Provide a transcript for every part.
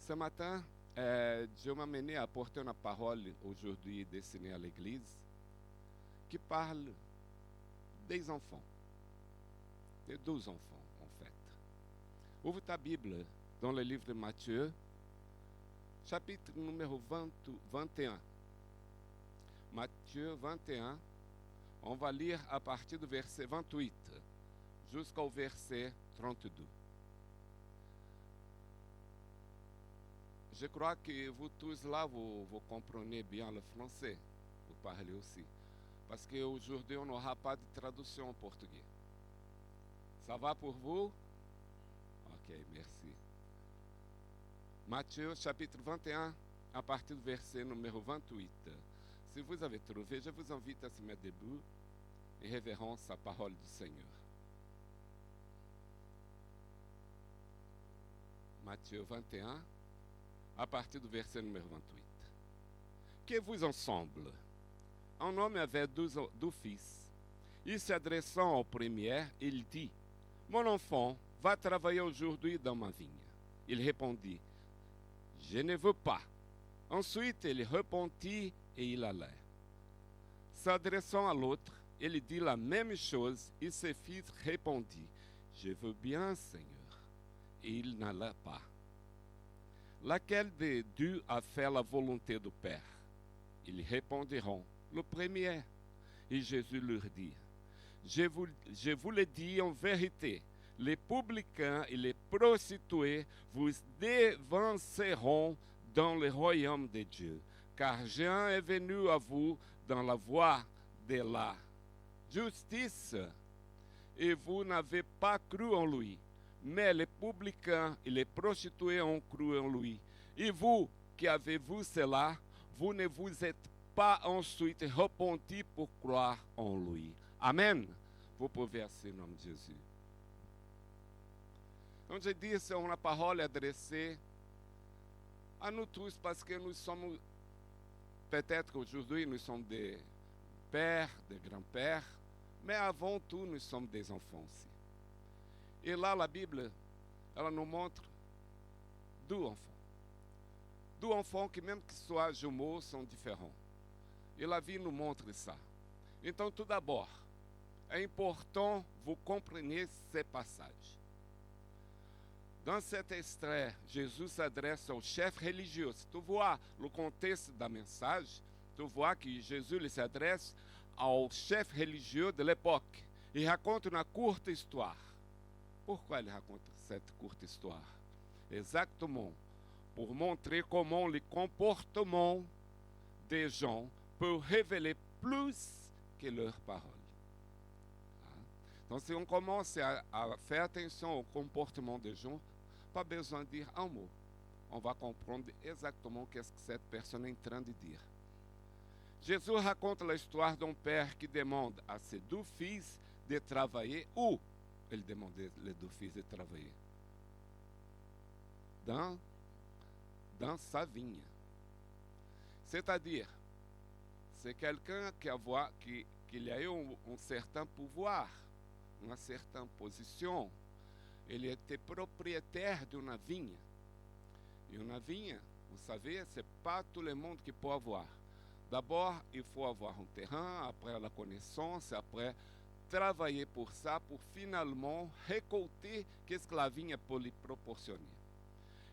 Ce matin, Dieu m'a mené à apporter une parole aujourd'hui destinée à l'Église qui parle des enfants, des 12 enfants en fait. Ouvre ta Bible dans le livre de Matthieu, chapitre numéro 21. Matthieu 21, on va lire à partir du verset 28 jusqu'au verset 32. Je crois que vous tous là, vous comprenez bien le français, vous parlez aussi. Parce qu'aujourd'hui, on n'aura pas de traduction en portugais. Ça va pour vous? Ok, merci. Matthieu chapitre 21, à partir du verset numéro 28. Si vous avez trouvé, je vous invite à se mettre debout em révérence à parole do Senhor. Matthieu 21, à partir do verset numéro 28. Que vous ensemble, un homme avait 12 fils. E se adressant ao premier, il dit: Mon enfant, va travailler aujourd'hui dans ma vigne. Il répondit: Je ne veux pas. Ensuite, il repentit et il allait. S'adressant à l'autre, il dit la même chose et ses fils répondit: Je veux bien, Seigneur. Et il n'alla pas. Laquelle des deux a fait la volonté du Père? Ils répondiront: Le premier. Et Jésus leur dit: Je vous le dis en vérité, les publicains et les prostituées vous devanceront dans le royaume de Dieu. Car Jean est venu à vous dans la voie de la justice, et vous n'avez pas cru en lui. Mais les publicains et les prostituées ont cru en lui. Et vous, qui avez vu cela, vous ne vous êtes pas ensuite repenti pour croire en lui. Amen. Vous pouvez assis em nome de Jesus. Como je disse, é uma parole adressée à nous tous parce que nous sommes, peut-être qu'aujourd'hui nous sommes des pères, des grands-pères, mais avant tout nous sommes des enfants aussi. E lá a Bíblia, ela nos montre deux enfants. Deux enfants que même que soient jumeaux, são différents. E la vie nous montre ça. Então, tout d'abord, é important vous compreniez ces passages. Dans cet extrait, Jésus s'adresse ao chef religieux. Se tu vois le contexte da mensagem, tu vois que Jesus s'adresse ao chef religieux de l'époque. E raconta uma curta história. Pourquoi il raconte cette courte histoire? Exactement, pour montrer comment le comportement des gens peut révéler plus que leurs paroles. Então, se on commence à faire attention au comportement des gens, pas besoin de dire un mot. On va comprendre exactement qu'est-ce que cette personne est en train de dire. Jésus raconte l'histoire d'un père qui demande à ses deux fils de travailler où? Ele demandou les deux fils de travailler dans sa vigne. C'est-à-dire, c'est quelqu'un qui a eu un certain pouvoir, une certaine position. Ele était propriétaire d'une vigne. Et une vigne, vous savez, ce n'est pas tout le monde qui peut avoir. D'abord, il faut avoir un terrain, après la connaissance, après travailler pour ça, pour finalement récolter qu'est-ce que la vigne peut lui proportionner.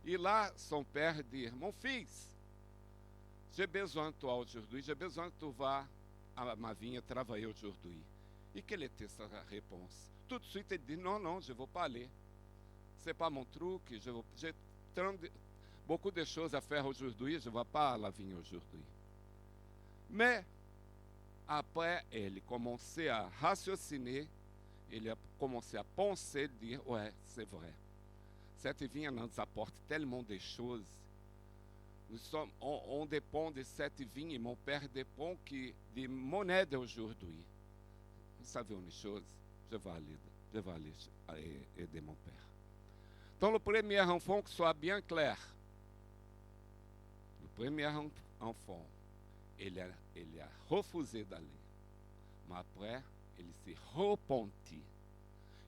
E lá, son père dit: Mon fils, j'ai besoin de toi aujourd'hui, j'ai besoin que tu vas à ma vigne travailler aujourd'hui. E quelle était sa réponse? Tout de suite, il dit: Non, je ne veux pas aller. Ce n'est pas mon truc, j'ai beaucoup de choses à faire aujourd'hui, je ne vais pas à la vigne aujourd'hui. Mais, après, ele commençait à raciociner, ele a commencé à penser, dire: ouais, c'est vrai. Cette vigne nous apporte tellement de choses. On dépend de cette vigne, et mon père dépend de mon aide aujourd'hui. Vous savez une chose, je vais aller aider mon père. Então, le premier enfant, que soit bien clair. Le premier enfant, ele a refusé d'aller. Mais après, il s'est repenti.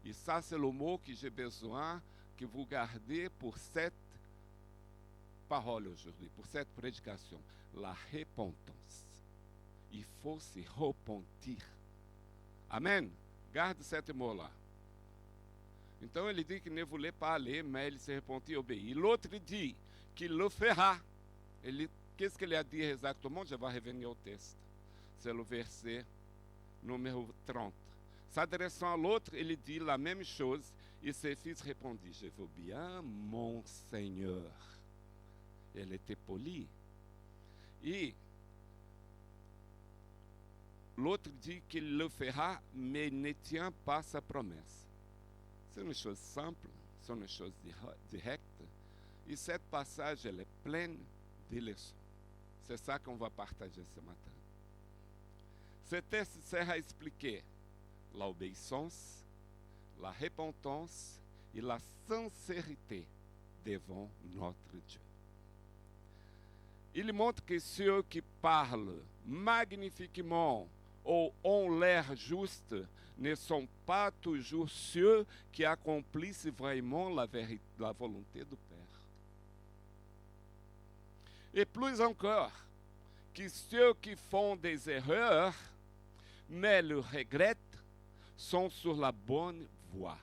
Et ça, c'est le mot que j'ai besoin que vous gardez pour cette parole aujourd'hui, pour cette prédication, la repentance. Il faut se repentir. Amen? Garde cette mot-là. Então ele dit qu'il ne voulait pas aller, mais il s'est repenti et obéit. L'autre dit qu'il le fera. Qu'est-ce qu'il a dit exactement? Je vais revenir au texte. C'est le verset numéro 30. S'adressant à l'autre, il dit la même chose et ses fils répondit, je veux bien, mon Seigneur. Elle était polie. Et l'autre dit qu'il le fera, mais ne tient pas sa promesse. C'est une chose simple, c'est une chose directe. Et cette passage, elle est pleine de leçons. C'est ça qu'on va partager ce matin. Ce texte sert à expliquer l'obéissance, la repentance et la sincérité devant notre Dieu. Il montre que ceux qui parlent magnifiquement ou ont l'air justes ne sont pas toujours ceux qui accomplissent vraiment la volonté du Père. Et plus encore, que ceux qui font des erreurs, mais le regrettent, sont sur la bonne voie.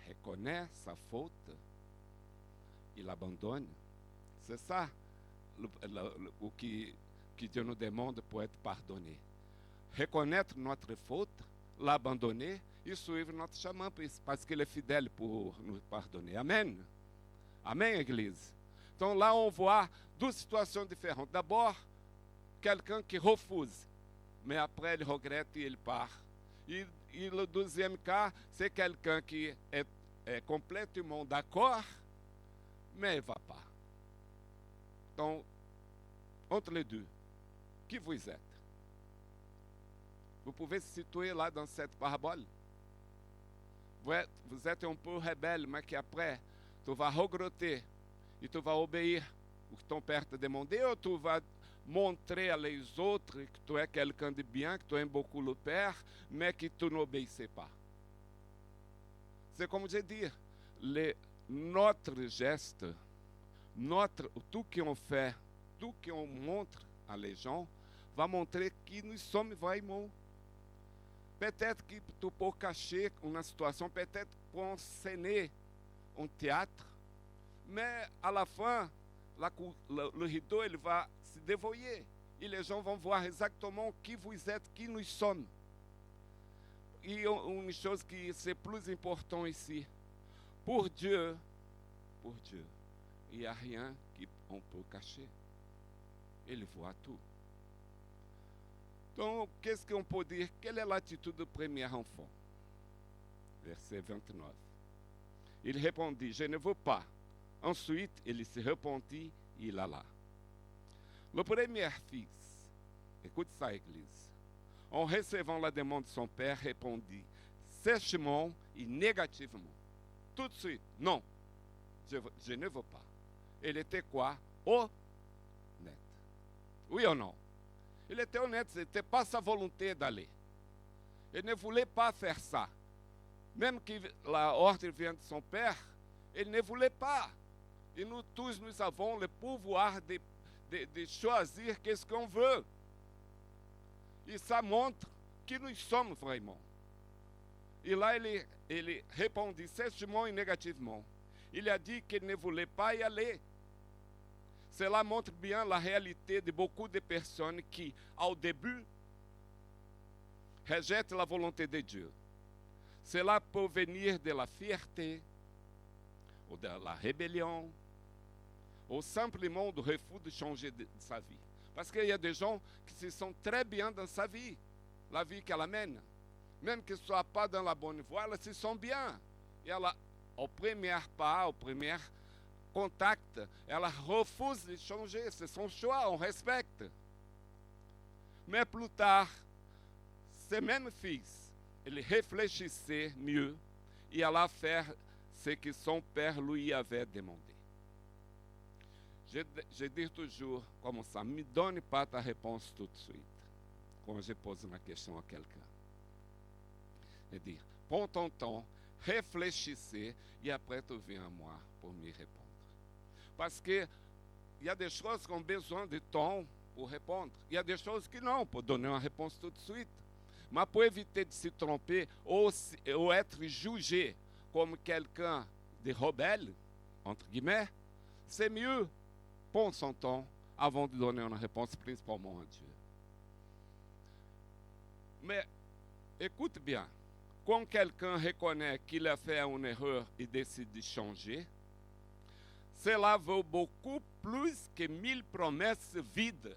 Reconnaît sa faute, il abandonne. C'est ça o que Dieu nous demande pour être pardonné. Reconnaître notre faute, l'abandonner et suivre notre chemin, parce qu'il est fidèle pour nous pardonner. Amen. Amen, Église. Donc là, on voit deux situations différentes. D'abord, quelqu'un qui refuse, mais après il regrette et il part. Et le deuxième cas, c'est quelqu'un qui est complètement d'accord, mais il ne va pas. Donc, entre les deux, qui vous êtes? Vous pouvez se situer là dans cette parabole. Vous êtes un peu rebelle, mais qu'après, tu vas regretter e tu vas obéir o que ton père te demandou, ou tu vas montrer aos outros que tu es quelqu'un de bien, que tu aimes beaucoup le père, mais que tu n'obéissais pas. C'est comme je dis, notre geste, tout qu'on fait, tout qu'on montre à les gens, va montrer que nous sommes vraiment. Peut-être que tu peux cacher une situation, peut-être pour enseigner un théâtre, mais à la fin, le rideau il va se dévoyer et les gens vont voir exactement qui vous êtes, qui nous sommes. E uma chose que c'est plus important ici, pour Dieu, il n'y a rien qu'on peut cacher. Il voit tout. Donc, qu'est-ce qu'on peut dire? Quelle est l'attitude du premier enfant? Verset 29. Il répondit, je ne veux pas. Ensuite, il se repentit e il alla. Le premier fils, écoute ça, Église, en recevant la demande de son père, répondit sèchement et négativement. Tout de suite, non, je ne veux pas. Il était quoi? Honnête. Oui ou non? Il était honnête, ce n'était pas sa volonté d'aller. Il ne voulait pas faire ça. Même que la ordre vient de son père, il ne voulait pas. Et nous tous, nous avons le pouvoir de choisir qu'est-ce qu'on veut. E ça montre que nous sommes vraiment. E lá ele répondit sèchement et négativement. Il a dit qu'il ne voulait pas y aller. Cela montre bien la réalité de beaucoup de personnes qui, au début, rejettent la volonté de Dieu. Cela peut venir de la fierté, ou de la rébellion, ou simplement du refus de changer de sa vie. Parce qu'il y a des gens qui se sentent très bien dans sa vie, la vie qu'elle amène. Même qu'elle ne soit pas dans la bonne voie, elles se sent bien. Et ela, au premier pas, au premier contact, ela refuse de changer. C'est son choix, on respecte. Mais plus tard, ces mêmes fils, ils réfléchissaient mieux et allaient faire ce que son père lui avait demandé. Je dis toujours comme ça, me donne pas ta réponse tout de suite, quand je pose uma question à quelqu'un. Je dis, prends ton temps, réfléchissez, et après tu viens à moi pour me répondre. Parce que il y a des choses qui ont besoin de temps pour répondre. Il y a des choses qui non, pour donner une réponse tout de suite. Mais pour éviter de se tromper ou être jugé comme quelqu'un de rebelle, entre guillemets, c'est mieux prendre son temps avant de donner une réponse, principalement à Dieu. Mais écoute bien, quand quelqu'un reconnaît qu'il a fait une erreur et décide de changer, cela vaut beaucoup plus que 1000 promesses vides.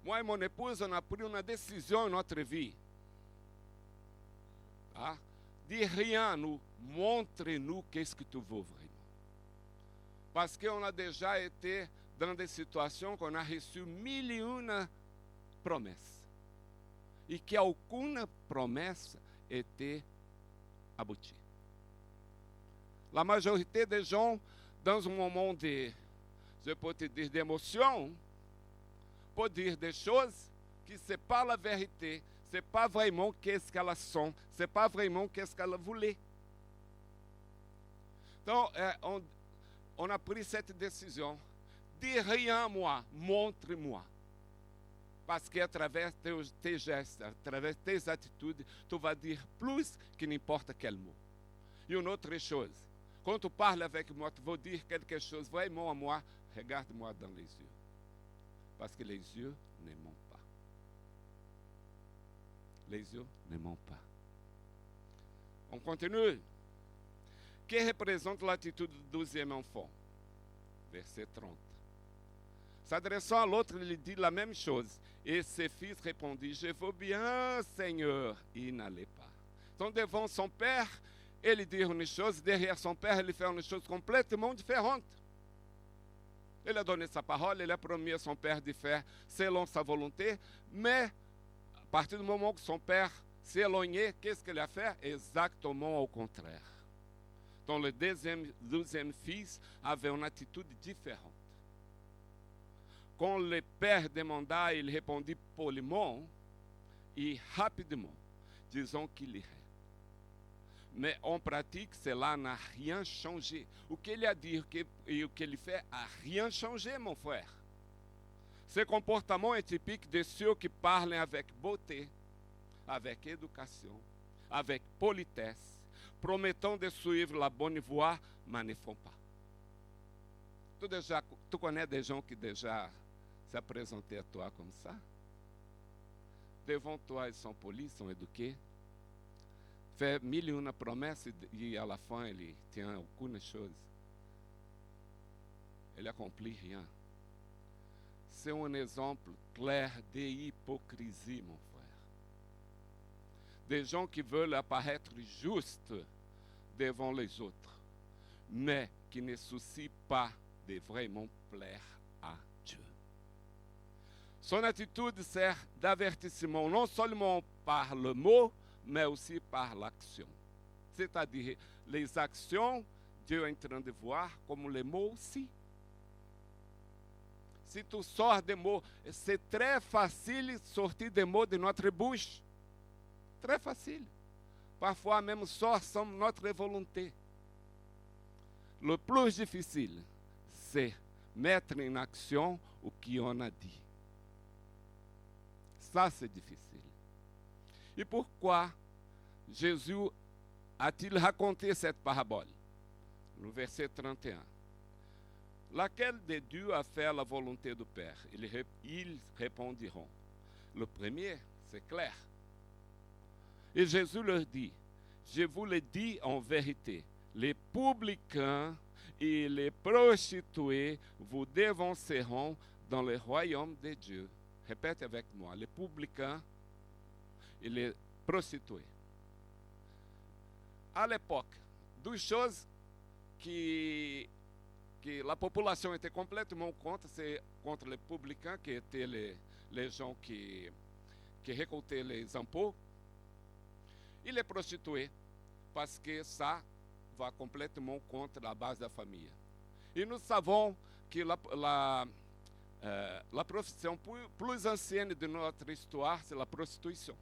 Moi et mon épouse, on a pris une décision dans notre vie. Ah, de rien nous, montre-nous qu'est-ce que tu veux vraiment. Parce qu'on a déjà été dans des situations qu'on a reçu 1001 promesses. E que alguma promessa était aboutie. La majorité des gens, dans un moment de, je peux te dire, d'émotion, peut dire des choses que ce n'est pas la vérité, ce n'est pas vraiment qu'est-ce qu'elles sont, ce n'est pas vraiment qu'est-ce qu'elles voulaient. Donc, on a pris cette décision. Dis rien à moi, montre-moi. Parce que através de tes gestes, através de tes atitudes, tu vas dire plus que n'importe quel mot. E une autre chose, quand tu parles avec moi, tu vas dire quelque chose vraiment à moi, regarde-moi dans les yeux. Parce que les yeux ne mentent pas. Les yeux ne mentent pas. On continue. Que représente l'attitude du 12e enfant? Verset 30. S'adressant à l'autre, il dit la même chose. Et ses fils répondit, je veux bien, Seigneur, et il n'allait pas. Donc devant son père, ele dit une chose, derrière son père, ele fait une chose complètement différente. Ele a donné sa parole, ele a promis à son père de faire selon sa volonté, mais à partir du moment que son père s'est éloigné, qu'est-ce qu'il a fait? Exactement au contraire. Donc le 12e fils avait une attitude différente. Quand le père demanda, il répondit poliment et rapidement, disant qu'il irait. Mais en pratique, cela n'a rien changé. O que ele a dit e o que ele fait n'a rien changé, mon frère. Ce comportement est typique de ceux qui parlent avec beauté, avec éducation, avec politesse, promettant de suivre la bonne voie, mais ne font pas. Tu connais des gens qui déjà se apresentaient à toi comme ça? Devant toi, ils sont polis, sont éduqués. Fait 1001 promesses et à la fin, il tient aucune chose. Il accomplit rien. C'est un exemple clair d'hypocrisie, mon frère. Des gens qui veulent apparaître justes devant les autres, mais qui ne soucient pas de vraiment plaire à Dieu. Son attitude sert d'avertissement, non seulement par le mot, mais aussi par l'action. C'est-à-dire, les actions, Dieu est en train de voir, comme les mots aussi. Si tu sors des mots, c'est très facile sortir des mots de notre bouche. Très facile. Parfois même sort sans notre volonté. Le plus difficile, c'est mettre en action o que on a dit. Ça, c'est difficile. Et pourquoi Jésus a-t-il raconté cette parabole? No verset 31. Laquelle de Dieu a fait la volonté du Père? Ils répondiront. Le premier, c'est clair. Et Jésus leur dit, je vous le dis en vérité, les publicains et les prostituées vous devanceront dans le royaume de Dieu. Répète avec moi, les publicains et les prostituées. À l'époque, deux choses que la population était complètement contre, c'est contre les publicains, qui étaient les gens qui récoltaient les impôts, et les prostituées, parce que ça va complètement contre la base de la famille. Et nous savons que la profession plus ancienne de notre histoire, c'est la prostitution.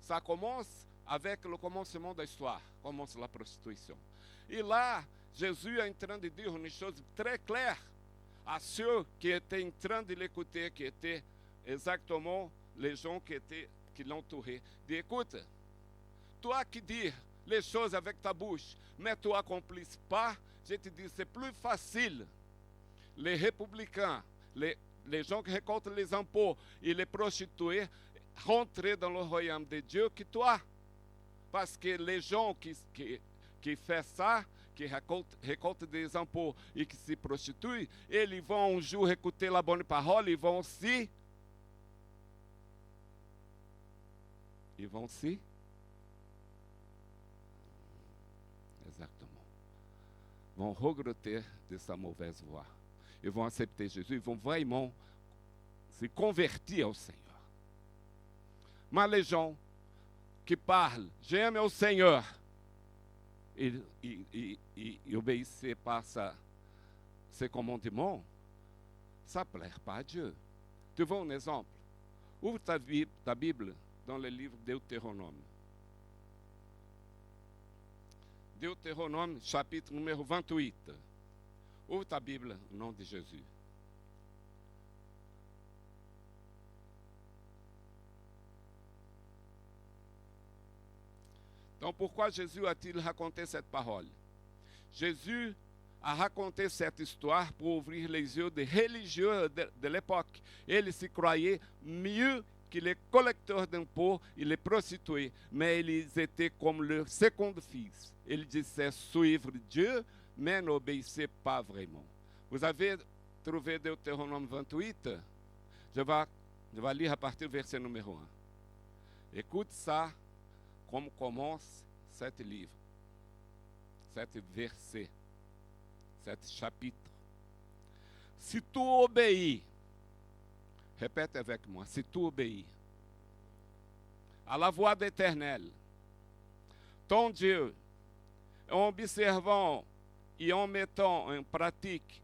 Ça commence avec le commencement de l'histoire, commence la prostitution. Et là, Jésus est en train de dire une chose très claire à ceux qui étaient en train de l'écouter, qui étaient exactement les gens qui l'entouraient. Il dit, écoute, toi qui dis les choses avec ta bouche, mais tu n'accomplis pas, je te dis, c'est plus facile. Les républicains, les gens qui récoltent les impôts et les prostituées, rentrer dans le royaume de Dieu que toi. Parce que les gens qui font ça, qui récoltent des impôts et qui se prostituem, eles vão um jour écouter la bonne parole e vão se exatamente, vão regretter de sa mauvaise voie. E vão aceitar Jesus e vão vraiment se convertir ao Senhor. Mas les gens que parlent, j'aime au Seigneur, e obéissez par ses commandements, ça ne plaît pas à Dieu. Tu veux un exemple? Ouvre ta Bible dans le livre Deutéronome. Deutéronome, chapitre numéro 28. Ouvre ta Bible au nom de Jésus. Donc pourquoi Jésus a-t-il raconté cette parole? Jésus a raconté cette histoire pour ouvrir les yeux des religieux de l'époque. Ils se croyaient mieux que les collecteurs d'impôts et les prostituées, mais ils étaient comme leur second fils. Ils disaient suivre Dieu, mais n'obéissaient pas vraiment. Vous avez trouvé Deutéronome 28? Je vais lire à partir du verset numéro 1. Écoute ça. Como commence cet livre, cet verset, cet chapitre. Si tu obéis, répète avec moi, si tu obéis à la voix d'Éternel, ton Dieu, en observant et en mettant en pratique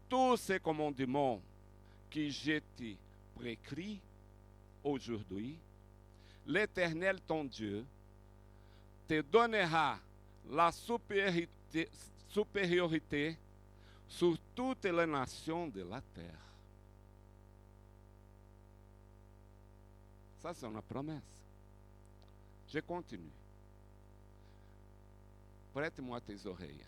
tous ces commandements que je t'ai prescrits aujourd'hui, l'Éternel, ton Dieu, te donnera la supériorité sur toutes les nations de la terre. Ça, c'est une promesse. Je continue. Prête-moi tes oreilles.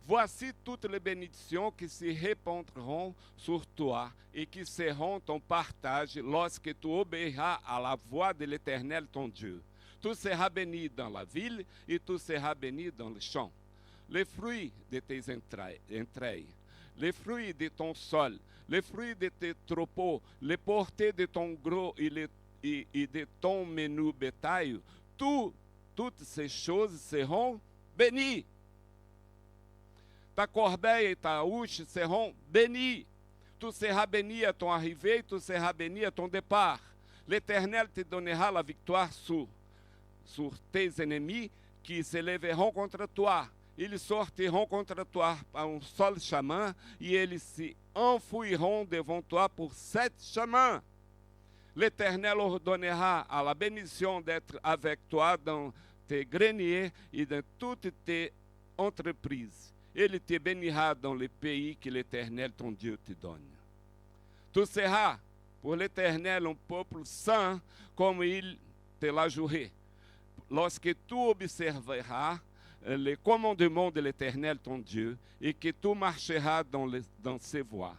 Voici toutes les bénédictions qui se répandront sur toi et qui seront ton partage lorsque tu obéiras à la voix de l'Éternel ton Dieu. Tu seras béni dans la ville et tu seras béni dans le champ. Les fruits de tes entrailles, les fruits de ton sol, les fruits de tes troupeaux, les portées de ton gros et de ton menu bétail, toutes ces choses seront bénies. Ta corbeille et ta houche seront bénies. Tu seras béni à ton arrivée, tu seras béni à ton départ. L'Éternel te donnera la victoire sur tes ennemis qui se lèveront contre toi. Ils sortiront contre toi par un seul chemin et ils se enfouiront devant toi pour 7 chemins. L'Éternel ordonnera à la bénédiction d'être avec toi dans tes greniers et dans toutes tes entreprises. Ele te bénira dans le pays que l'Éternel, ton Dieu, te donne. Tu seras pour l'Éternel un peuple saint, comme il te l'a juré. Lorsque tu observeras les commandements de l'Éternel, ton Dieu, et que tu marcheras dans ses voies.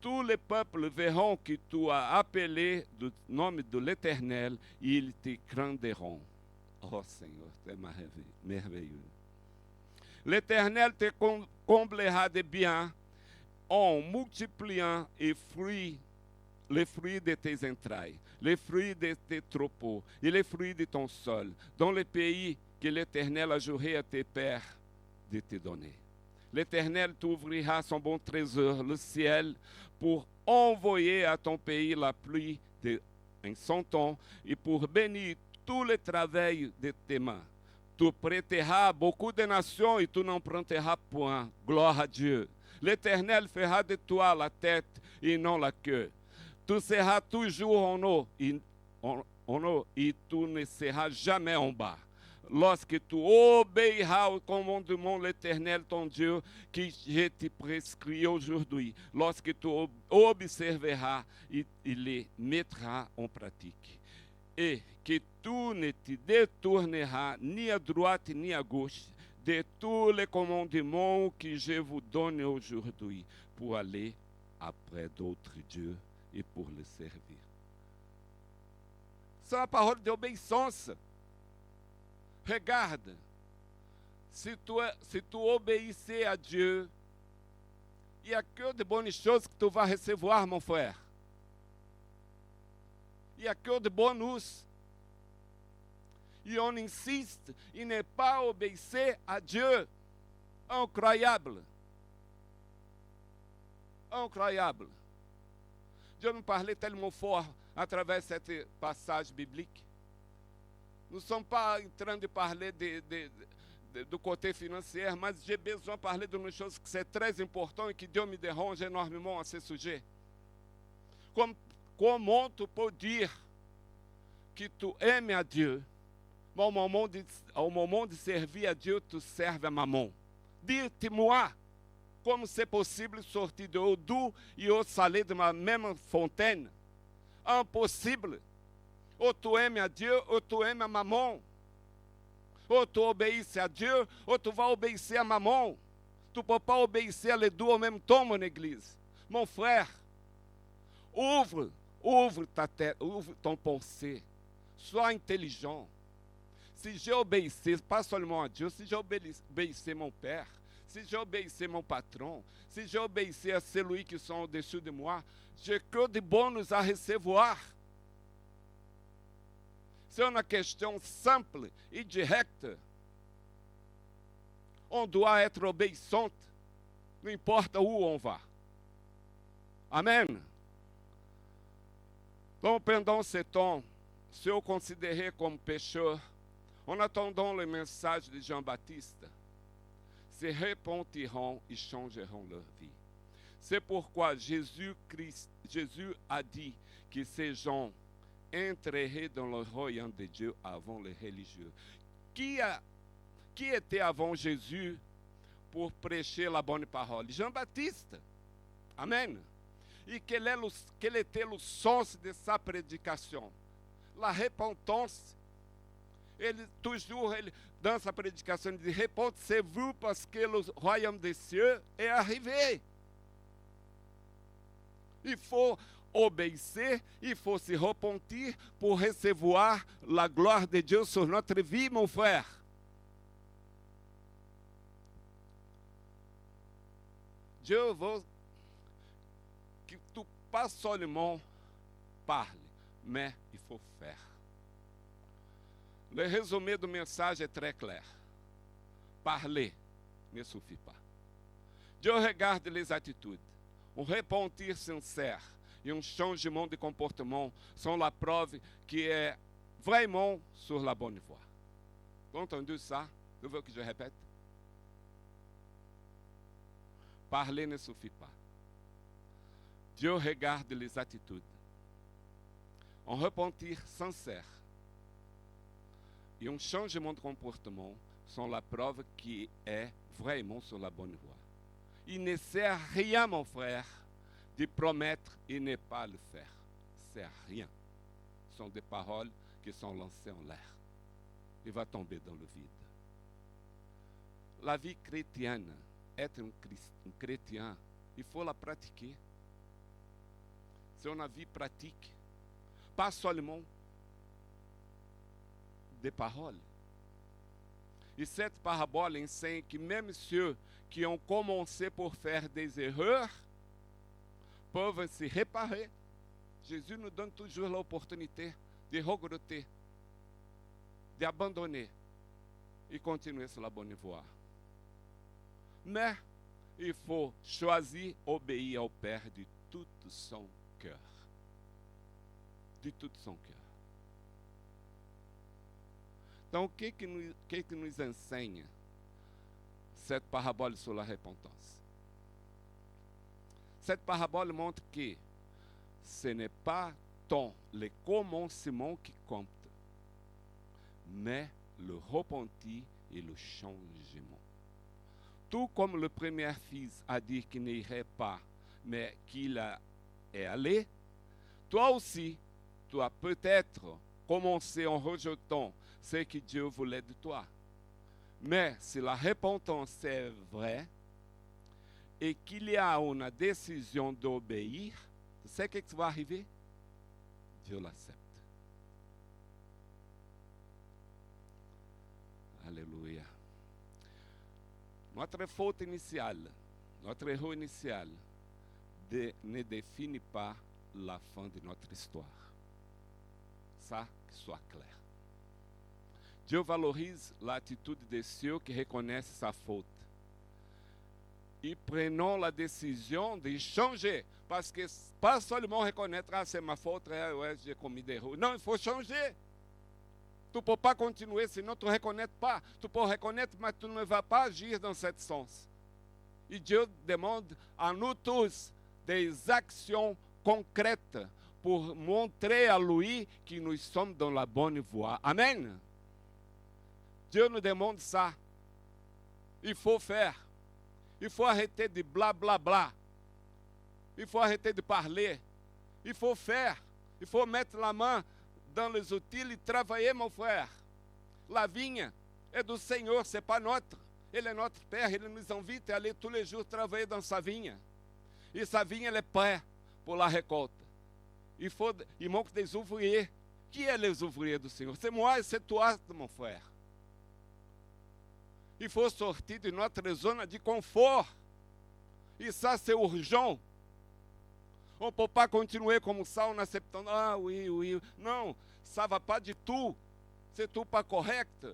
Tous les peuples verront que tu as appelé le nom de l'Éternel, et ils te craindront. Oh Seigneur, c'est merveilleux. L'Éternel te comblera de bien en multipliant les fruits de tes entrailles, les fruits de tes troupeaux et les fruits de ton sol, dans le pays que l'Éternel a juré à tes pères de te donner. L'Éternel t'ouvrira son bon trésor, le ciel, pour envoyer à ton pays la pluie en son temps et pour bénir tout le travail de tes mains. Tu prêteras beaucoup de nations et tu n'emprunteras point. Gloire à Dieu. L'Éternel fera de toi la tête et non la queue. Tu seras toujours en haut et tu ne seras jamais en bas. lorsque tu obéiras au commandement de l'Éternel, ton Dieu, que je te prescris aujourd'hui, lorsque tu observeras et les mettras en pratique. Et que tu ne te détourneras ni à droite ni à gauche de tous les commandements que je vous donne aujourd'hui pour aller après d'autres dieux et pour les servir. C'est uma parole de obéissance. Regarde, se tu obéissais a Dieu, il y a que de bonnes choses que tu vas recevoir, mon frère. Il y a que de bonus. Et on insiste em ne pas obéir a Dieu. Incroyable. Incroyable. Dieu nous parlait tellement fort à travers cette passage biblique. Nous ne sommes pas en train de parler do côté financier, mas j'ai besoin de parler de uma chose que é très important e que Deus me dérange énormément à ce sujet. Comment tu peux dire que tu aimes a Dieu, mas ao moment de servir a Dieu, tu serves a Mamon? Dites-moi, como c'est possible sortir de eau doux e eau salée de la même fontaine? Impossible. Ou tu aimes a Dieu, ou tu aimes a Mamon. Ou tu obéisses a Dieu, ou tu vas obéir a Mamon. Tu ne peux pas obéir les deux au même temps, mon église. Mon frère, ouvre ta tête, ouvre ton pensée. Sois intelligent. Si j'obéissais, pas seulement a Dieu, si j'obéissais mon Père, si j'obéissais mon patron, si j'obéissais a celui qui sont au-dessus de moi, j'ai que de bônus a recevoir. C'est uma questão simple e directa. On doit être obéissante, não importa où on va. Amen. Donc, pendant ce temps, se eu considéré comme pécheur, en attendant le message de Jean-Baptiste, se repentiront et changeront leur vie. C'est pourquoi Jésus a dit que ces gens entreraient dans le royaume de Dieu avant les religieux. Qui était avant Jésus pour prêcher la bonne parole? Jean-Baptiste. Amen. E quel était le sens de sa prédication? La repentance. Toujours, dans sa prédication, il dit: repentez-vous parce que le royaume des cieux est arrivé. Il faut obéir, il faut se repentir pour recevoir la gloire de Dieu sur notre vie, mon frère. Dieu veut que tu pas seulement parles, mais il faut faire. Le résumé do mensagem est très clair. Parler ne suffit pas. Dieu regarde les attitudes. Um repentir sincère e um changement de comportement sont la preuve que é vraiment sur la bonne voie. Vous avez entendu ça? Vous voulez que je répète? Parler ne suffit pas. Dieu regarde les attitudes. Um repentir sincère e um changement de comportement sont la preuve que é vraiment sur la bonne voie. Il ne sert à rien, mon frère, de promettre et ne pas le faire. C'est rien. Ce sont des paroles qui sont lancées en l'air. Il va tomber dans le vide. La vie chrétienne, être un chrétien, il faut la pratiquer. C'est une vie pratique. Pas seulement des paroles. E cette parabole enseigne que même ceux qui ont commencé por faire des erreurs peuvent se réparer. Jésus nous donne toujours l'opportunité de regretter, d'abandonner et continuer sur la bonne voie. Mais il faut choisir obéir ao Père de tout son cœur. De tout son cœur. Então, o que nos ensina cette parabole sur la repentance? Cette parabole montre que ce n'est pas tant le commencement qui compte, mais le repentir et le changement. Tout comme le premier fils a dit qu'il n'irait pas, mais qu'il est allé, toi aussi, tu as peut-être commencé en rejetant ce que Dieu voulait de toi. Mais si la repentance est vraie et qu'il y a une décision d'obéir, tu sais ce qui va arriver? Dieu l'accepte. Alléluia. Notre faute initiale, notre erreur initial ne définit pas la fin de notre histoire. Ça, que soit clair. Dieu valorise l'attitude de ceux qui reconnaissent sa faute. E prenons la décision de changer. Parce que pas seulement reconnaître, ah, c'est ma faute, ouais, j'ai commis des erreurs. Non, il faut changer. Tu ne peux pas continuer, sinon tu ne reconnais pas. Tu peux reconnaître, mais tu ne vas pas agir dans ce sens. Et Dieu demande à nous tous des actions concrètes pour montrer à lui que nous sommes dans la bonne voie. Amen. Dieu nous demande ça. Il faut faire. Il faut arrêter de blá, blá, blá. Il faut arrêter de parler. Il faut faire. Il faut mettre la main dans les outils e travailler, mon frère. La vinha é do Senhor, c'est pas notre. Ele é notre Père, ele nous invite a aller tous les jours travailler dans sa vinha. E sa vinha, elle est prête pour la récolte. Il manque des ouvriers. Qui est les ouvriers do Senhor? C'est moi et c'est toi, mon frère. Il faut sortir de notre zone de confort. E ça, c'est urgent. On ne peut pas continuer comme ça en acceptant. Ah oui, oui. Non, ça ne va pas du tout. C'est tout pas correct.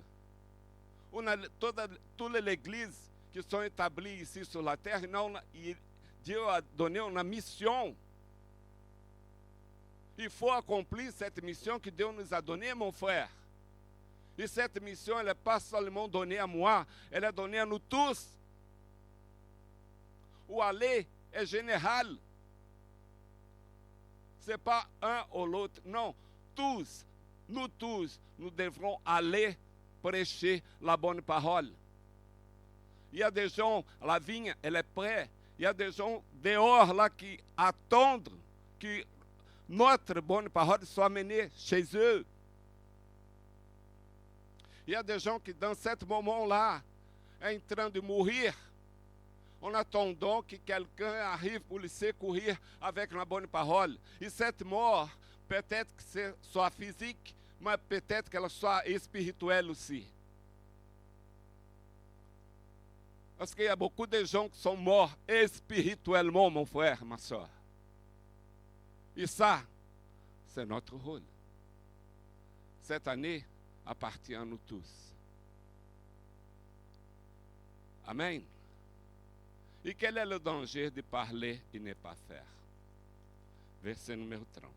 Toutes les églises qui sont établies ici sur la terre, non, Dieu a donné une mission. Il faut accomplir cette mission que Dieu nous a donnée, mon frère. E cette mission, elle n'est pas seulement donnée à moi, elle est donnée à nous tous. O aller est général. Ce n'est pas un ou l'autre, non. Tous, nous devrons aller prêcher la bonne parole. Il y a des gens, la vigne, elle est prête. Il y a des gens dehors là qui attendent que notre bonne parole soit menée chez eux. Il y a des gens qui, dans ce moment-là, sont en train de mourir, en attendant que quelqu'un arrive pour les secourir avec la bonne parole. E cette mort, peut-être que ce soit physique, mas peut-être qu'elle soit spirituelle aussi. Parce qu'il y a beaucoup de gens qui sont morts spirituellement, mon frère, ma soeur. E ça, c'est notre rôle. Cette année appartient à nous tous. Amen. E quel est le danger de parler et ne pas faire? Verset numéro 30.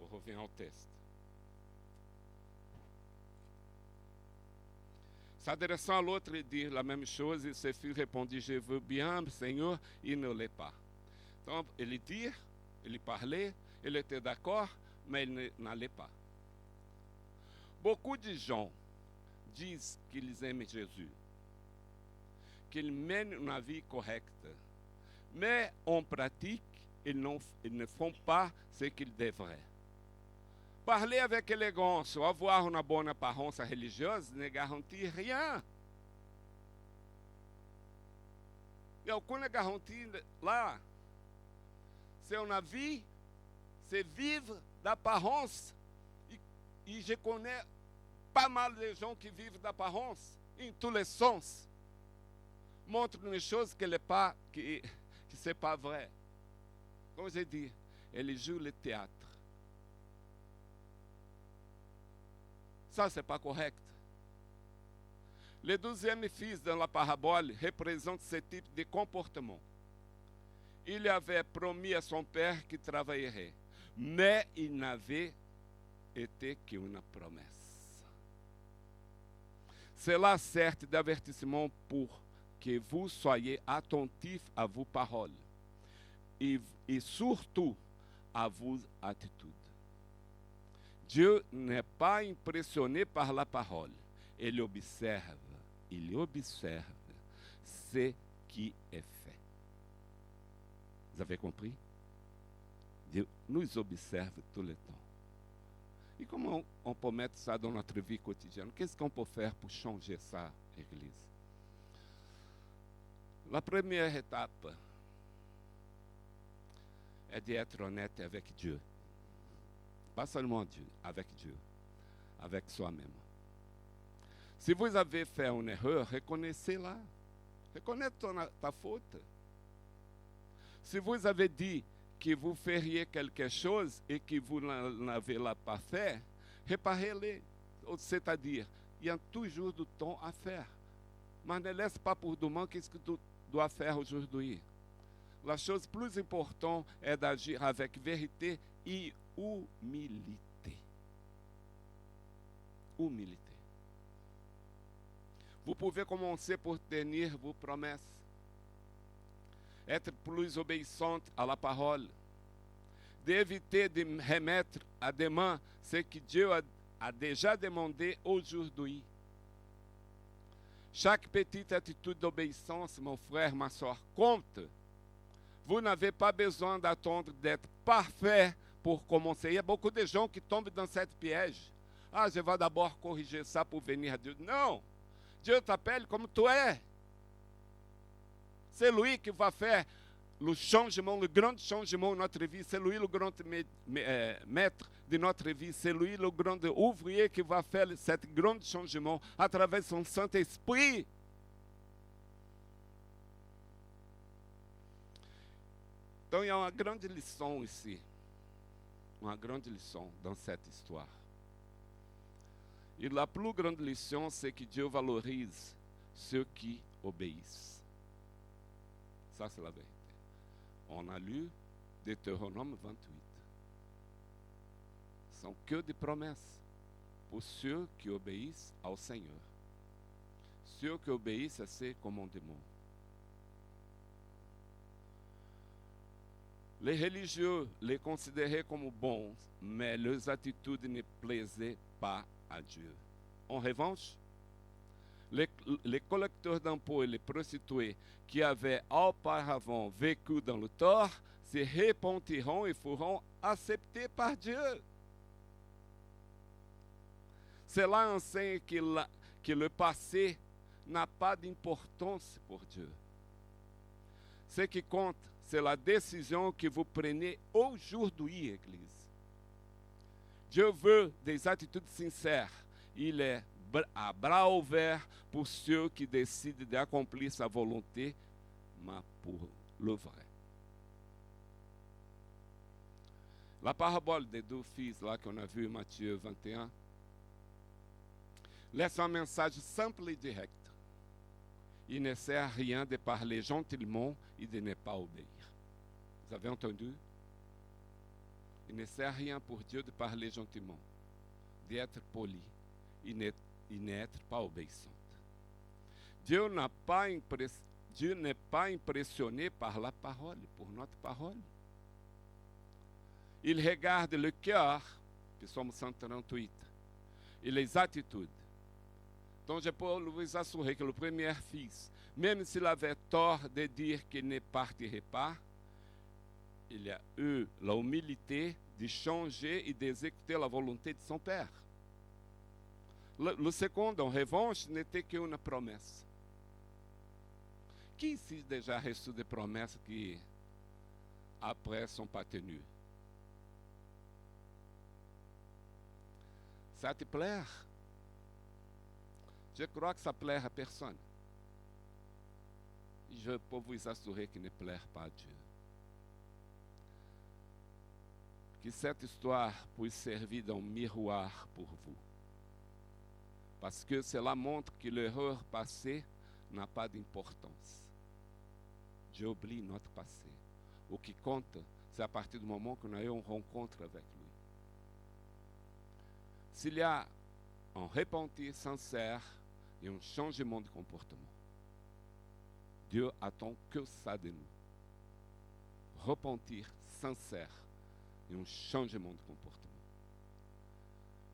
On revient au texte. S'adressant à l'autre, il dit la même chose, et ce fils répondit, je veux bien, Seigneur, il ne l'est pas. Donc, il dit, il parlait, il était d'accord, mais il n'allait pas. Beaucoup de gens disent qu'ils aiment Jésus, qu'ils mènent une vie correcte, mais en pratique, ils ne font pas ce qu'ils devraient. Parler avec élégance ou avoir une bonne apparence religieuse ne garantit rien. E alguma garantie lá, c'est une vie, c'est vivre d'apparence. E je connais pas mal de gens qui vivent d'apparence, em tous les sens. Montrent une chose que c'est pas vrai. Comme j'ai dit, elle joue le théâtre. Ça, c'est pas correct. Le 12e fils dans la parabole représente ce type de comportement. Il avait promis à son père qu'il travaillerait, mais il n'avait été qu'une promesse. Cela sert d'avertissement pour que vous soyez attentifs à vos paroles et surtout à vos attitudes. Dieu n'est pas impressionné par la parole. Il observe ce qui est fait. Vous avez compris? Dieu nous observe tout le temps. E como on peut mettre ça dans notre vie quotidienne? Qu'est-ce qu'on peut faire pour changer ça, Église? La première étape est d'être honnête avec Dieu. Pas seulement Dieu, avec Dieu, avec soi-même. Si vous avez fait une erreur, reconnaissez-la. Reconnaitre ta faute. Si vous avez dit que vous feriez quelque chose et que vous n'avez pas fait, réparez-le. C'est-à-dire, il y a toujours du temps à faire. Mais ne laisse pas pour demain qu'est-ce que tu dois faire aujourd'hui. La chose plus importante est d'agir avec vérité et humilité. Humilité. Vous pouvez commencer por tenir vos promesses. Être plus obéissante à la parole. D'éviter de remettre à demain ce que Dieu a déjà demandé aujourd'hui. Chaque petite atitude d'obéissance, mon frère, ma soeur, compte. Vous n'avez pas besoin d'attendre d'être parfait pour commencer. Il y a beaucoup de gens qui tombent dans cette piège. Ah, je vais d'abord corriger ça pour venir à Dieu. Non! Dieu t'appelle comme tu es. C'est lui qui va faire le changement, le grand changement de notre vie. C'est lui le grand maître de notre vie. C'est lui le grand ouvrier qui va faire ce grand changement à travers son Saint-Esprit. Então, il y a une grande lição ici. Uma grande lição dans cette histoire. E la plus grande lição, c'est que Dieu valorise ceux qui obéissent. Ça, c'est la vérité. On a lu Deutéronome 28. São que de promesses pour ceux qui obéissent ao Senhor. Ceux qui obéissent à ses commandements. Les religieux les considéraient comme bons, mais leurs attitudes ne plaisaient pas à Dieu. En revanche, les collecteurs d'impôts et les prostituées qui avaient auparavant vécu dans le tort se repentiront et feront accepter par Dieu. Cela enseigne que le passé n'a pas d'importance pour Dieu. Ce qui compte, c'est la décision que vous prenez aujourd'hui, Église. Dieu veut des attitudes sincères. Il est à bras ouverts pour ceux qui décident d'accomplir sa volonté, mais pour le vrai. La parabole des deux fils, là qu'on a vu en Matthieu 21, laisse un message simple et direct. Il ne sert à rien de parler gentiment et de ne pas obéir. Vous avez entendu? Il ne sert à rien pour Dieu de parler gentiment, d'être poli et n'être pas obéissante. Dieu n'est pas impressionné par la parole, pour notre parole. Il regarde le cœur, Psaume 138, et les attitudes. Donc je peux vous assurer que le premier fils, même s'il avait tort de dire qu'il ne partirait pas, il a eu l'humilité de changer et d'exécuter la volonté de son père. Le second, en revanche, n'était qu'une promesse. Qui ici déjà reçu des promesses qui, après, sont pas tenues? Ça te plaît? Je crois que ça plaît à personne. Je peux vous assurer qu'il ne plaît pas à Dieu. Que cette histoire puisse servir d'un miroir pour vous. Parce que cela montre que l'erreur passée n'a pas d'importance. Dieu oublie notre passé. O que compte, c'est à partir du moment que nous avons une rencontre avec lui. S'il y a un repentir sincère et un changement de comportement, Dieu attend que ça de nous. Repentir sincère et un changement de comportement.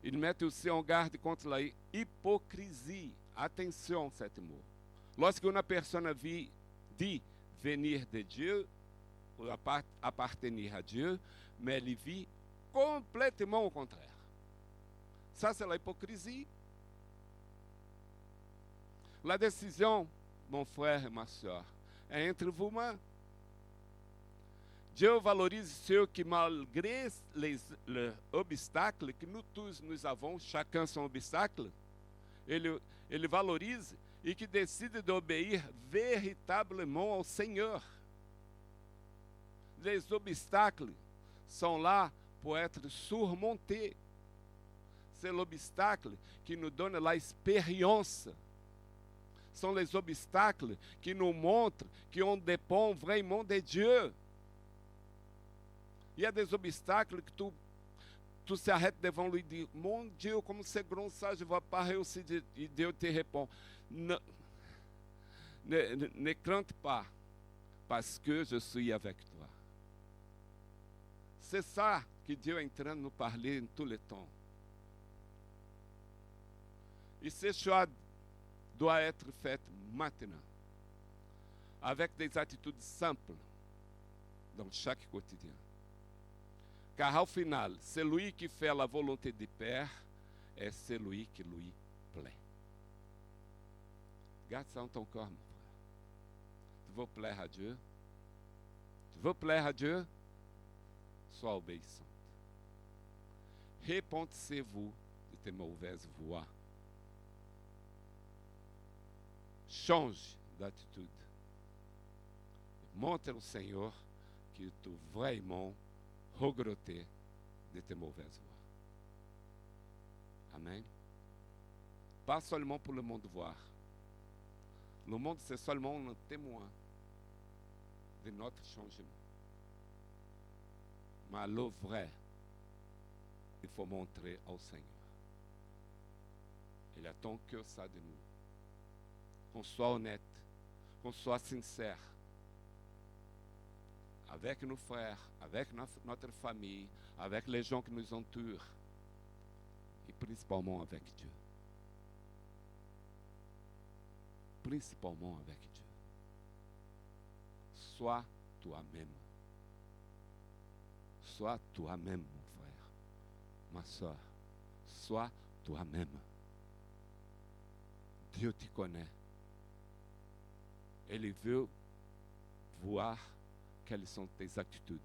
Il met aussi en garde contre la hypocrisie. Attention, cet mot. Lorsque uma pessoa dit venir de Dieu, ou appartenir à Dieu, mais elle vit complètement au contraire. Ça, c'est la hypocrisie. La décision, mon frère et ma soeur, é entre vous-mêmes. Dieu valorise ceux qui, malgré les obstacles que nous tous nous avons, chacun son obstacle, ele valorize e que decide de obéir véritablement ao Senhor. Les obstacles sont là pour être surmontés. C'est l'obstacle qui nous donne l'expérience. São les obstacles qui nous montrent qu'on dépend vraiment de Dieu. Il y a des obstacles que tu se arrêtes devant lui e diz, mon Dieu, como c'est grand ça, je ne vais pas réussir. E Dieu te répond, ne crains pas, parce que je suis avec toi. C'est ça que Dieu est en train de nous parler en tout le temps. E ce choix doit être fait maintenant, avec des attitudes simples dans chaque quotidien. Car ao final, celui qui fait la volonté du Père est celui qui lui plaît. Garde ça dans ton corps, mon frère. Tu veux plaire à Dieu? Tu veux plaire à Dieu? Sois obéissante. Repentez-vous de tes mauvaises voies. Change d'attitude. Montre ao Senhor que tu vraiment regretter de tes mauvaises voies. Amen. Pas seulement pour le monde voir. Le monde, c'est seulement un témoin de notre changement. Mais le vrai, il faut montrer au Seigneur. Il attend que ça de nous. Qu'on soit honnête, qu'on soit sincère. Avec nos frères, avec notre famille, avec les gens qui nous entourent, et principalement avec Dieu. Principalement avec Dieu. Sois toi-même. Sois toi-même, mon frère, ma soeur. Sois toi-même. Dieu te connaît. Il veut voir quelles sont tes attitudes.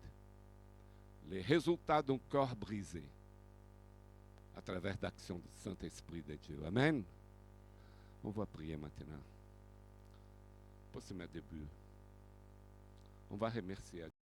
Les résultats d'un corps brisé à travers l'action du Saint-Esprit de Dieu. Amen. On va prier maintenant. Pour se mettre debout. On va remercier Dieu.